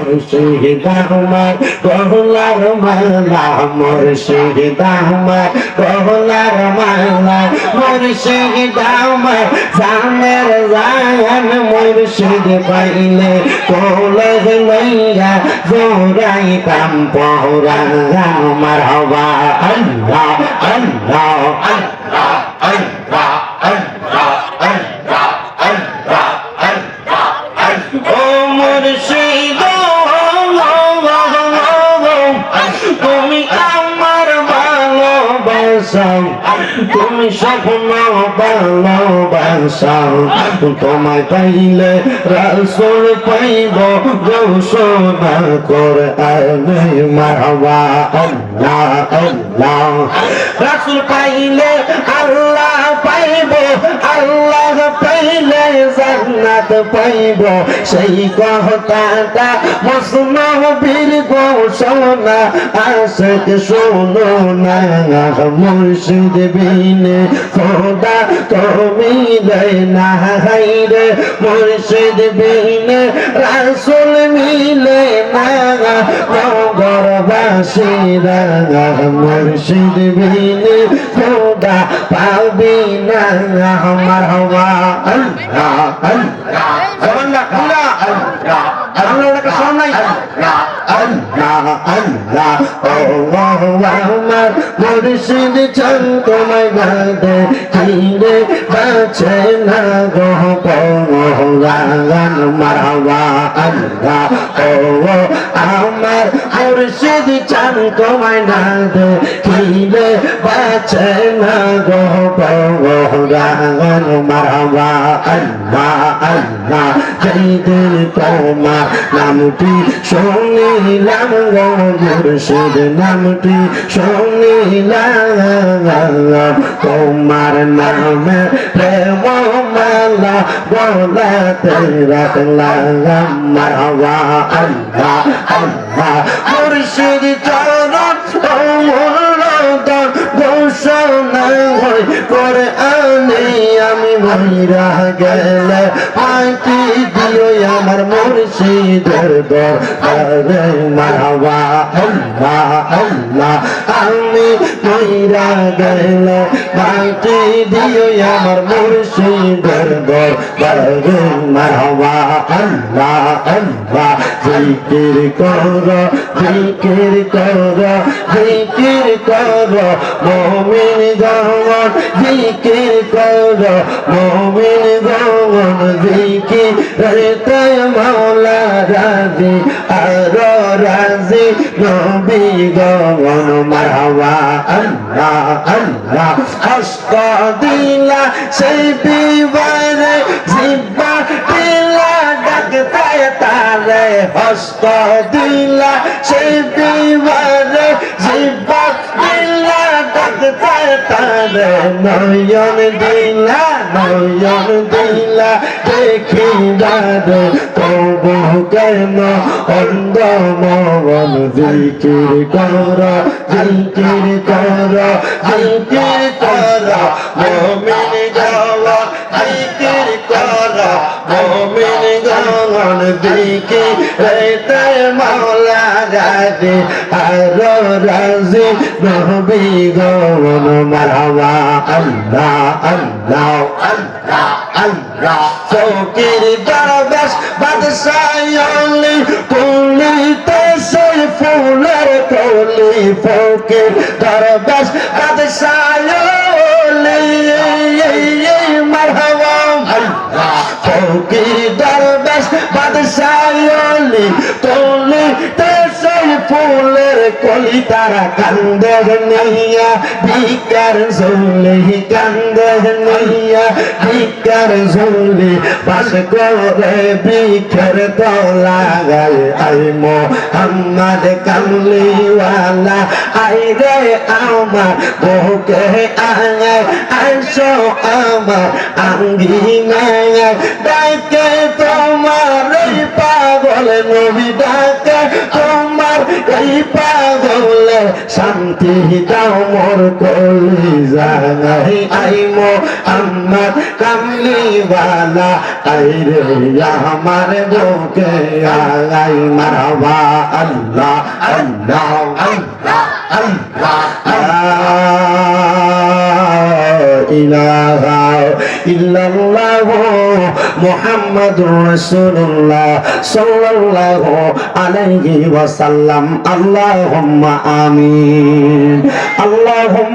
মুর্শিদ আমার গলার মালা মুর্শিদ আমার গলার মালা মুর্শিদ আমার জানের জান মুর্শিদ পাইলে কোলে লইয়া জোড়াইতাম পরাণ মারহাবা আল্লাহ আল্লাহ আল্লাহ আল্লাহ আল্লাহ আল্লাহ আল্লাহ আল্লাহ ও মুর্শিদ তুমি আমার ভালোবাসা তুমি স্বপ্ন ভালোবাসা তোমায় পাইলে রাসূল পাইব ঘোষণা কোরআনে মারহাবা আল্লাহ আল্লাহ রাসূল পাইলে আল্লাহ পাইব আল্লাহ পাইলে জান্নাত পাইব সেই কথাটা মুসলমানের ঘোষণা আশিক শোনো না মুর্শিদ বিনে খোদা তুমি দেয় না হাইরে মুর্শিদ বিনে রাসূল মিলে না নগরবাসীরা মুর্শিদ বিনে খোদা পাবি না মারহাবা আল্লাহ আল্লাহ আল্লাহ আল্লাহ আল্লাহ কা শোনাই আল্লাহ আল্লাহ আল্লাহ আল্লাহ আমার মুর্শিদ চান তোমায় গাতে কিরে বাঁচে না গো পরাণ মারহাবা আল্লাহ ও আমার মুর্শিদ চান তোমায় গাতে কিরে বাঁচে না গো পরাণ মারহাবা আল্লাহ আল্লাহ যেদিন তোমার নামটি শুনিলাম গো মুর্শিদ নামটি শুনিলাম তোমার নামে প্রেম মালা গলাতে রাখলাম মারহাবা আল্লাহ আল্লাহ মুর্শিদ চরণ অমূল্যতন ঘোষণা হয় কোরআনে আমি মইরা গেলে মাটি দিও আমার মুর্শিদের দরবারে মারহাবা আল্লাহ আল্লাহ আমি মইরা গেলে মাটি দিও আমার মুর্শিদের দরবারে মারহাবা আল্লাহ আল্লাহ জিকির করো জিকির করো জিকির করো মুমিন গণ জিকির করো মুমিন গণ জিকির রে মাওলা রাজি আর রাজি নবী গণ মারহাবা আল্লাহ আল্লাহ হস্ত দিলা সেই বিবারে জিব্বা দিলা ডাকতে তারে হস্ত দিলা সেই বিবারে জিব্বা দিলা ডাকতে তারে নয়ন দিলা দেখিবারে তবু কেন অন্ধ মন জিকির কর জিকির কর জিকির কর মুমিন গাওয়া জিকির কর মুমিন গাওয়ান জিকির রে মাওলা রাজি আর রাজি নবী গণ মারহাবা আল্লাহ আল্লাহ আল্লাহ আল্লাহ ফকির দরবেশ বাদশাহলি তুলিতে সেই ফুলের কলি ফকির দরবেশ বাদশাহলি মারহাবা আল্লাহ ফকির দরবেশ বাদশাহলি তুলিতে সেই ফুলের কলি তারা কান্দে নিয়া ভিকার ঝুলি কান্দে নিয়া ভিকার ঝুলি বাস করে বৃক্ষের তলায় আই মোহাম্মদ কামলিওয়ালা আই রে আমার বুকে আয় আইসো আমার আঙ্গিনায় ডাকে তোমার পাগল নবী ডাকে তোমার আমার এই পাগলে শান্তি দাও মোর কলিজায় আই মোহাম্মদ কামলিওয়ালা আইরে আমার বুকে আই মারহাবা আল্লাহ আল্লাহ আল্লাহ আল্লাহ ইলাহা ইল্লাল্লাহ মুহাম্মাদুর রাসূলুল্লাহ সাল্লাল্লাহু আলাইহি ওয়াসাল্লাম আল্লাহুম্মা আমিন আল্লাহুম্মা